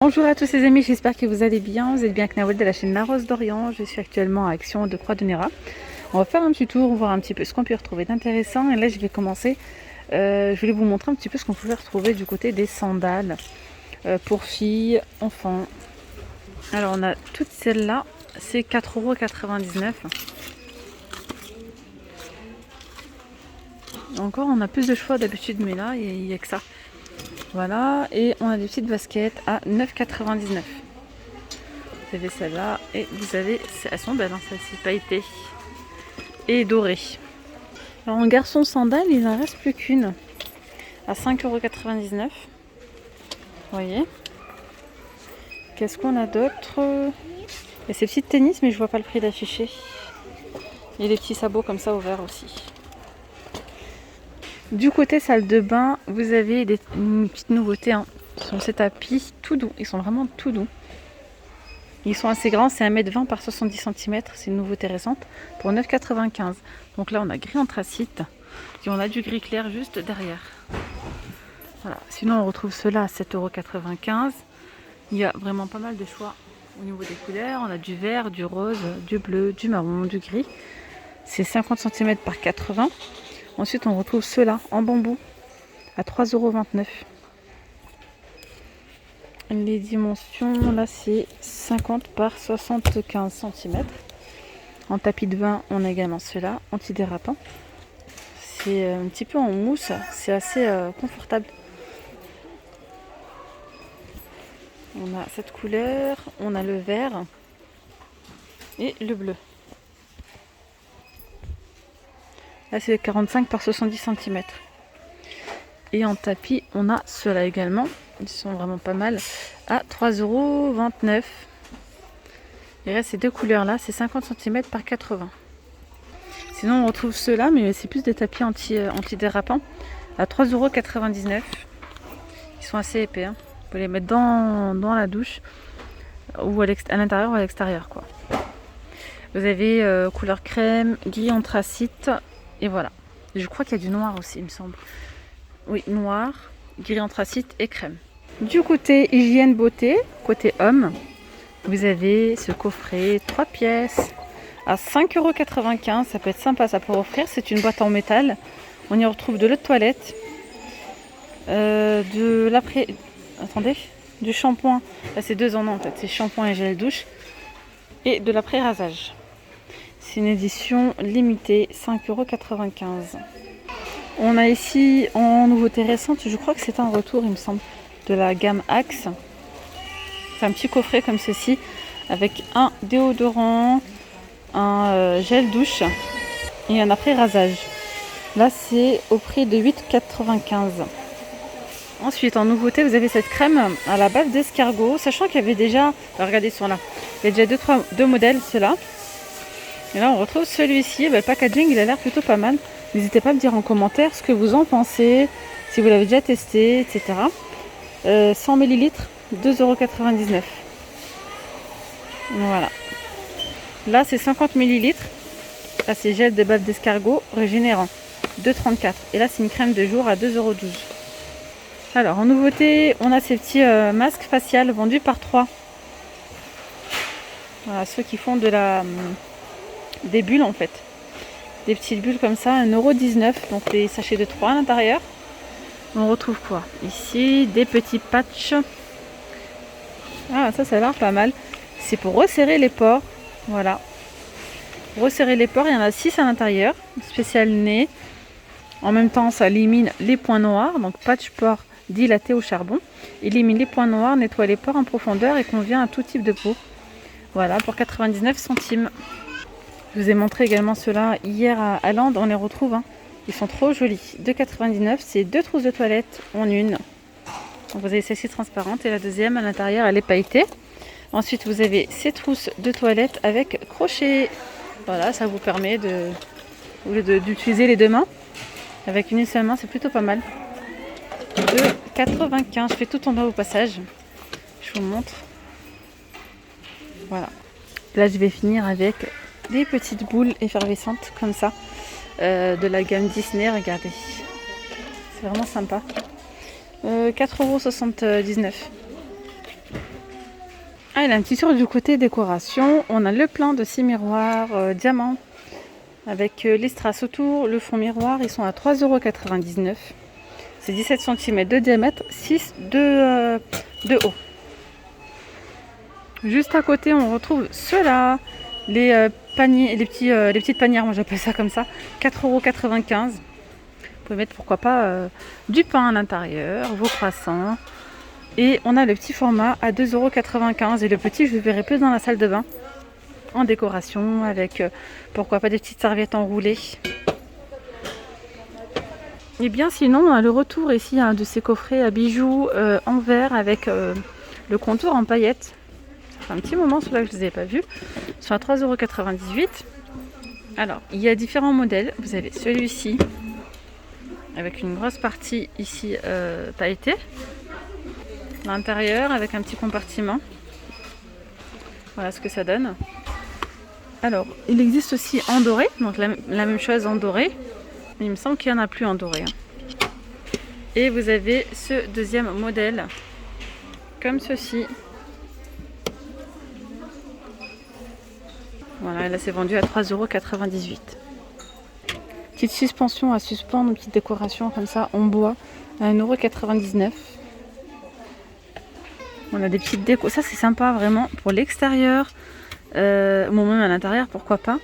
Bonjour à tous les amis, j'espère que vous allez bien. Vous êtes bien avec Nawel de la chaîne La Rose d'Orient. Je suis actuellement à Action de Croix de Néra. On va faire un petit tour, voir un petit peu ce qu'on peut retrouver d'intéressant. Et là, je vais commencer. Je voulais vous montrer un petit peu ce qu'on pouvait retrouver du côté des sandales pour filles, enfants. Alors, on a toutes celles-là. C'est 4,99 €. Encore, on a plus de choix d'habitude, mais là, il n'y a que ça. Voilà, et on a des petites baskets à 9,99 €. Vous avez celle-là et vous avez, elles sont belles, hein, celle-ci pailletée et dorée. Alors en garçon sandales, il n'en reste plus qu'une à 5,99 €. Vous voyez. Qu'est-ce qu'on a d'autre? Il y a ces petites tennis, mais je vois pas le prix d'affiché. Il y a des petits sabots comme ça ouverts aussi. Du côté salle de bain, vous avez une petite nouveauté. Hein. Ce sont ces tapis tout doux. Ils sont vraiment tout doux. Ils sont assez grands, c'est 1,20 m par 70 cm. C'est une nouveauté récente pour 9,95 €. Donc là, on a gris anthracite et on a du gris clair juste derrière. Voilà. Sinon, on retrouve ceux-là à 7,95 €. Il y a vraiment pas mal de choix au niveau des couleurs. On a du vert, du rose, du bleu, du marron, du gris. C'est 50 cm par 80. Ensuite, on retrouve ceux-là en bambou à 3,29 €. Les dimensions, là, c'est 50 par 75 cm. En tapis de bain, on a également ceux-là, antidérapant. C'est un petit peu en mousse, c'est assez confortable. On a cette couleur, on a le vert et le bleu. Là, c'est 45 par 70 cm. Et en tapis, on a ceux-là également. Ils sont vraiment pas mal. À 3,29 €. Il reste ces deux couleurs-là, c'est 50 cm par 80. Sinon, on retrouve ceux-là, mais c'est plus des tapis antidérapants. À 3,99 €. Ils sont assez épais. Hein. Vous pouvez les mettre dans la douche ou à l'intérieur ou à l'extérieur, quoi. Vous avez couleur crème, gris anthracite et voilà. Je crois qu'il y a du noir aussi, il me semble. Oui, noir, gris anthracite et crème. Du côté hygiène beauté, côté homme, vous avez ce coffret 3 pièces à 5,95 €. Ça peut être sympa, ça peut offrir. C'est une boîte en métal. On y retrouve de l'eau de toilette, du shampoing. Là, c'est 2 en 1 en fait. C'est shampoing et gel douche et de l'après-rasage. C'est une édition limitée, 5,95 €. On a ici en nouveauté récente, je crois que c'est un retour, il me semble, de la gamme Axe. C'est un petit coffret comme ceci avec un déodorant, un gel douche et un après-rasage. Là, c'est au prix de 8,95 €. Ensuite, en nouveauté, vous avez cette crème à la base d'escargot, sachant qu'il y avait déjà, regardez sur là, il y a déjà deux modèles, ceux-là. Et là, on retrouve celui-ci. Le packaging, il a l'air plutôt pas mal. N'hésitez pas à me dire en commentaire ce que vous en pensez, si vous l'avez déjà testé, etc. 100 ml, 2,99 €. Voilà. Là, c'est 50 ml. Là, c'est gel de bave d'escargot régénérant, 2,34 €. Et là, c'est une crème de jour à 2,12 €. Alors, en nouveauté, on a ces petits masques faciales vendus par 3. Voilà, ceux qui font des bulles en fait. Des petites bulles comme ça, 1,19 €. Donc des sachets de 3 à l'intérieur. On retrouve quoi? Ici, des petits patchs. Ah, ça a l'air pas mal. C'est pour resserrer les pores. Voilà. Resserrer les pores, il y en a 6 à l'intérieur. Spécial nez. En même temps, ça élimine les points noirs. Donc patch pores dilaté au charbon. Élimine les points noirs, nettoie les pores en profondeur et convient à tout type de peau. Voilà, pour 99 centimes. Je vous ai montré également ceux-là hier à Land, on les retrouve. Hein. Ils sont trop jolis. 2,99 €, c'est 2 trousses de toilette en une. Donc vous avez celle-ci transparente et la deuxième à l'intérieur, elle est pailletée. Ensuite, vous avez ces trousses de toilette avec crochet. Voilà, ça vous permet d'utiliser les deux mains. Avec une seule main, c'est plutôt pas mal. 2,95 €. Je fais tout en bas au passage. Je vous montre. Voilà. Là, je vais finir avec des petites boules effervescentes comme ça de la gamme Disney, regardez, c'est vraiment sympa. 4,79 €. Allez, un petit tour du côté décoration. On a le plein de 6 miroirs diamants avec les strass autour. Le fond miroir, ils sont à 3,99 €. C'est 17 cm de diamètre, 6 de haut. Juste à côté, on retrouve ceux-là, les paniers, les petites panières, moi j'appelle ça comme ça, 4,95 €. Vous pouvez mettre pourquoi pas du pain à l'intérieur, vos croissants. Et on a le petit format à 2,95 €. Et le petit, je le verrai plus dans la salle de bain, en décoration, avec pourquoi pas des petites serviettes enroulées. Et bien sinon, on a le retour ici de ces coffrets à bijoux en verre avec le contour en paillettes. Ça fait un petit moment ceux-là que je ne les ai pas vus. Ils sont à 3,98 €. Alors, il y a différents modèles. Vous avez celui-ci avec une grosse partie ici pailletée. L'intérieur avec un petit compartiment. Voilà ce que ça donne. Alors, il existe aussi en doré, donc la même chose en doré. Mais il me semble qu'il n'y en a plus en doré. Et vous avez ce deuxième modèle, comme ceci. Voilà, et là c'est vendu à 3,98 €. Petite suspension à suspendre, une petite décoration comme ça en bois à 1,99 €. On a des petites décos, ça c'est sympa vraiment pour l'extérieur, bon même à l'intérieur pourquoi pas.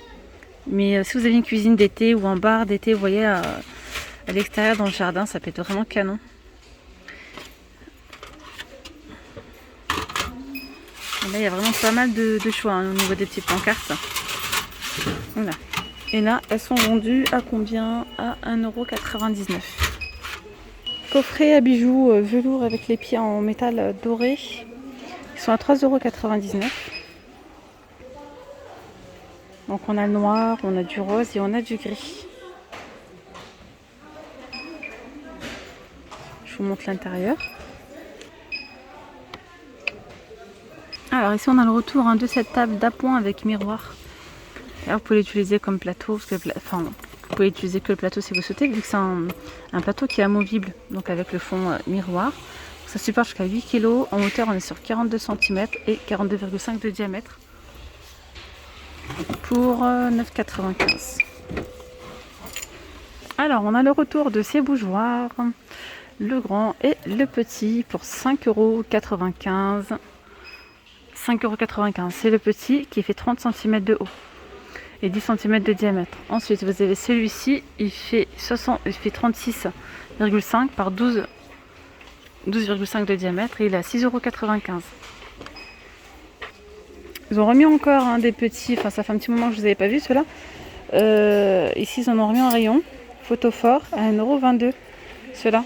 Mais si vous avez une cuisine d'été ou un bar d'été, vous voyez à l'extérieur dans le jardin, ça peut être vraiment canon. Et là il y a vraiment pas mal de choix au niveau des petites pancartes. Voilà. Et là elles sont vendues à combien? À 1,99 €. Coffret à bijoux velours avec les pieds en métal doré. Ils sont à 3,99 €. Donc on a le noir, on a du rose et on a du gris. Je vous montre l'intérieur. Alors ici on a le retour de cette table d'appoint avec miroir. Alors, vous pouvez l'utiliser comme plateau, parce que, vous pouvez utiliser que le plateau si vous souhaitez, vu que c'est un plateau qui est amovible, donc avec le fond miroir. Ça supporte jusqu'à 8 kg. En hauteur, on est sur 42 cm et 42,5 de diamètre. Pour 9,95 €. Alors, on a le retour de ces bougeoirs, le grand et le petit, pour 5,95 €. 5,95 €, c'est le petit qui fait 30 cm de haut et 10 cm de diamètre. Ensuite, vous avez celui-ci, il fait 36,5 par 12,5 de diamètre et il est à 6,95 €. Ils ont remis encore des petits, ça fait un petit moment que je ne vous avais pas vu ceux-là. Ici, ils en ont remis en rayon. Photophore à 1,22 €. Ceux-là.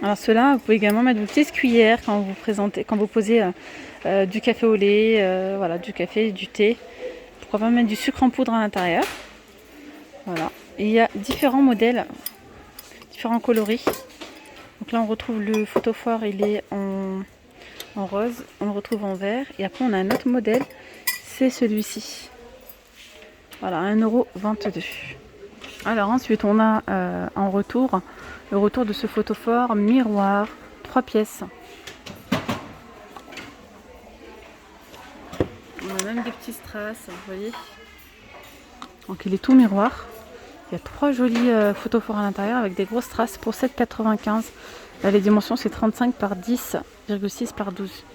Alors ceux-là, vous pouvez également mettre vos petites cuillères quand vous posez du café au lait, voilà, du café, du thé. Pourquoi pas mettre du sucre en poudre à l'intérieur. Voilà. Et il y a différents modèles, différents coloris. Donc là, on retrouve le photophore, il est en rose. On le retrouve en vert. Et après, on a un autre modèle. C'est celui-ci. Voilà, 1,22 €. Alors ensuite, on a en retour, le retour de ce photophore miroir, 3 pièces. On a même des petits strass, vous voyez. Donc il est tout miroir. Il y a 3 jolis photophores à l'intérieur avec des grosses strass pour 7,95 €. Là, les dimensions, c'est 35 par 10,6 par 12.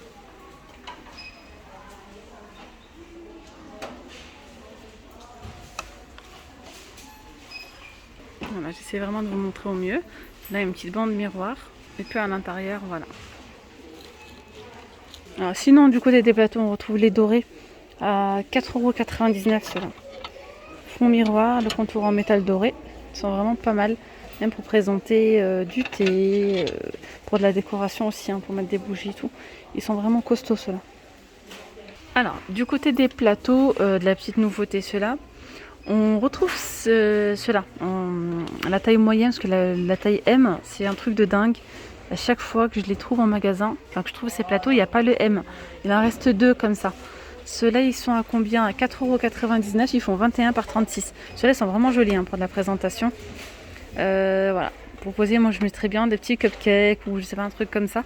Voilà, j'essaie vraiment de vous montrer au mieux. Là, il y a une petite bande miroir. Et puis à l'intérieur, voilà. Alors, sinon, du côté des plateaux, on retrouve les dorés à 4,99 € ceux-là. Fond miroir, le contour en métal doré. Ils sont vraiment pas mal. Même pour présenter du thé, pour de la décoration aussi, pour mettre des bougies et tout. Ils sont vraiment costauds ceux-là. Alors, du côté des plateaux, de la petite nouveauté, ceux-là. On retrouve ceux-là, la taille moyenne, parce que la taille M, c'est un truc de dingue. À chaque fois que je les trouve en magasin, que je trouve ces plateaux, il n'y a pas le M. Il en reste 2 comme ça. Ceux-là, ils sont à combien? À 4,99 €, ils font 21 par 36. Ceux-là, ils sont vraiment jolis pour de la présentation. Voilà, pour poser, moi je mettrais bien des petits cupcakes ou je sais pas, un truc comme ça.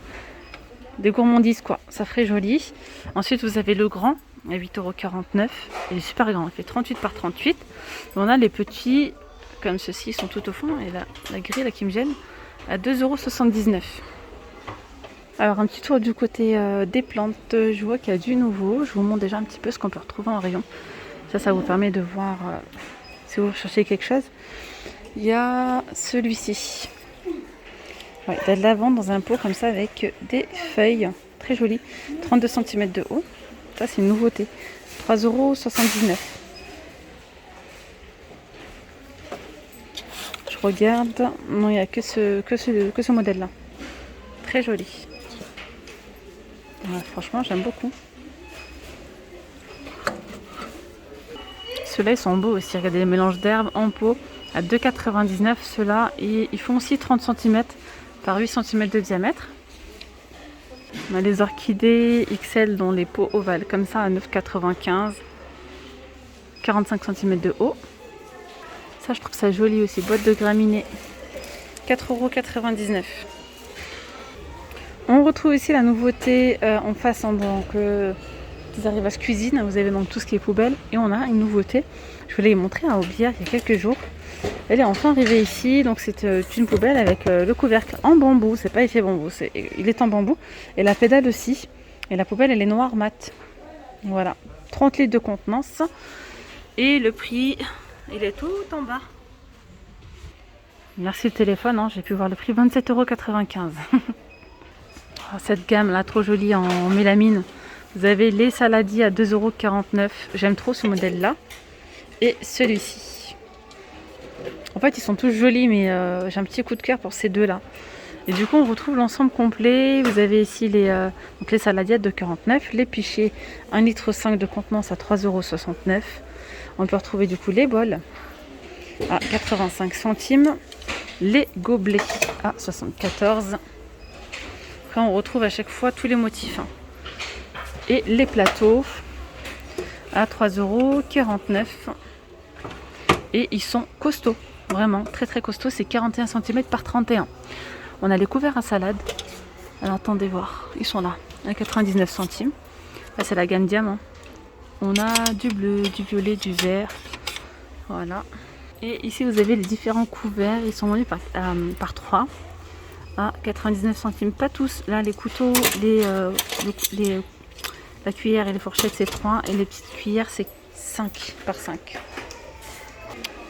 des gourmandises quoi, ça ferait joli. Ensuite vous avez le grand à 8,49 €. Il est super grand, il fait 38 par 38. On a les petits comme ceux-ci, ils sont tout au fond. Et là, la grille là qui me gêne, à 2,79 €. Alors un petit tour du côté des plantes, je vois qu'il y a du nouveau. Je vous montre déjà un petit peu ce qu'on peut retrouver en rayon. Ça vous permet de voir si vous cherchez quelque chose. Il y a celui-ci. Ouais, il y a de la lavande dans un pot comme ça avec des feuilles. Très joli. 32 cm de haut. Ça c'est une nouveauté. 3,79 €. Je regarde. Non, il n'y a que ce modèle-là. Très joli. Ouais, franchement, j'aime beaucoup. Ceux-là, ils sont beaux aussi. Regardez les mélanges d'herbes en pot à 2,99 €. Ceux-là, ils font aussi 30 cm par 8 cm de diamètre. On a les orchidées XL dans les pots ovales, comme ça à 9,95 €. 45 cm de haut. Ça, je trouve ça joli aussi. Boîte de graminées. 4,99 €. On retrouve ici la nouveauté en face, donc des arrivages cuisine. Vous avez donc tout ce qui est poubelle. Et on a une nouveauté. Je vous l'ai montré à Aubière il y a quelques jours. Elle est enfin arrivée ici. Donc c'est une poubelle avec le couvercle en bambou. C'est pas effet bambou, il est en bambou. Et la pédale aussi. Et la poubelle, elle est noire mat. Voilà. 30 litres de contenance. Et le prix, il est tout en bas. Merci le téléphone, hein, j'ai pu voir le prix, 27,95 €. Oh, cette gamme là, trop jolie en mélamine. Vous avez les saladiers à 2,49 €. J'aime trop ce modèle là. Et celui-ci. En fait, ils sont tous jolis, mais j'ai un petit coup de cœur pour ces deux là. Et du coup, on retrouve l'ensemble complet. Vous avez ici donc les saladiers à 2,49 €. Les pichets, 1,5 litre de contenance à 3,69 €. On peut retrouver du coup les bols à 85 centimes. Les gobelets à 74. Après, on retrouve à chaque fois tous les motifs. Hein. Et les plateaux à 3,49 €. Et ils sont costauds. Vraiment très très costauds. C'est 41 cm par 31. On a les couverts à salade. Alors attendez voir. Ils sont là. À 99 centimes. Là c'est la gamme diamant. On a du bleu, du violet, du vert. Voilà. Et ici vous avez les différents couverts. Ils sont vendus par 3 à 99 centimes. Pas tous. Là les couteaux, la cuillère et les fourchettes c'est 3. Et les petites cuillères c'est 5 par 5.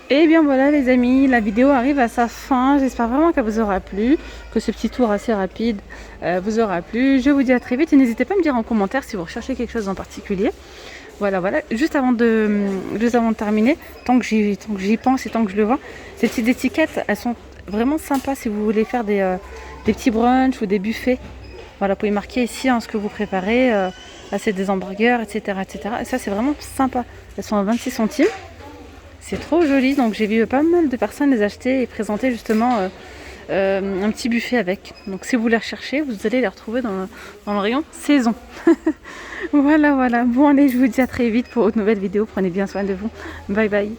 Et bien voilà les amis, la vidéo arrive à sa fin. J'espère vraiment qu'elle vous aura plu, que ce petit tour assez rapide vous aura plu. Je vous dis à très vite et n'hésitez pas à me dire en commentaire si vous recherchez quelque chose en particulier. Voilà. Juste avant de terminer, tant que j'y pense et tant que je le vois, ces petites étiquettes, elles sont vraiment sympas si vous voulez faire des petits brunchs ou des buffets. Voilà, vous pouvez marquer ici ce que vous préparez. Là c'est des hamburgers, etc., etc. Et ça c'est vraiment sympa. Elles sont à 26 centimes. C'est trop joli, donc j'ai vu pas mal de personnes les acheter et présenter justement un petit buffet avec. Donc si vous les recherchez, vous allez les retrouver dans le rayon saison. Voilà. Bon allez, je vous dis à très vite pour une nouvelle vidéo. Prenez bien soin de vous. Bye bye.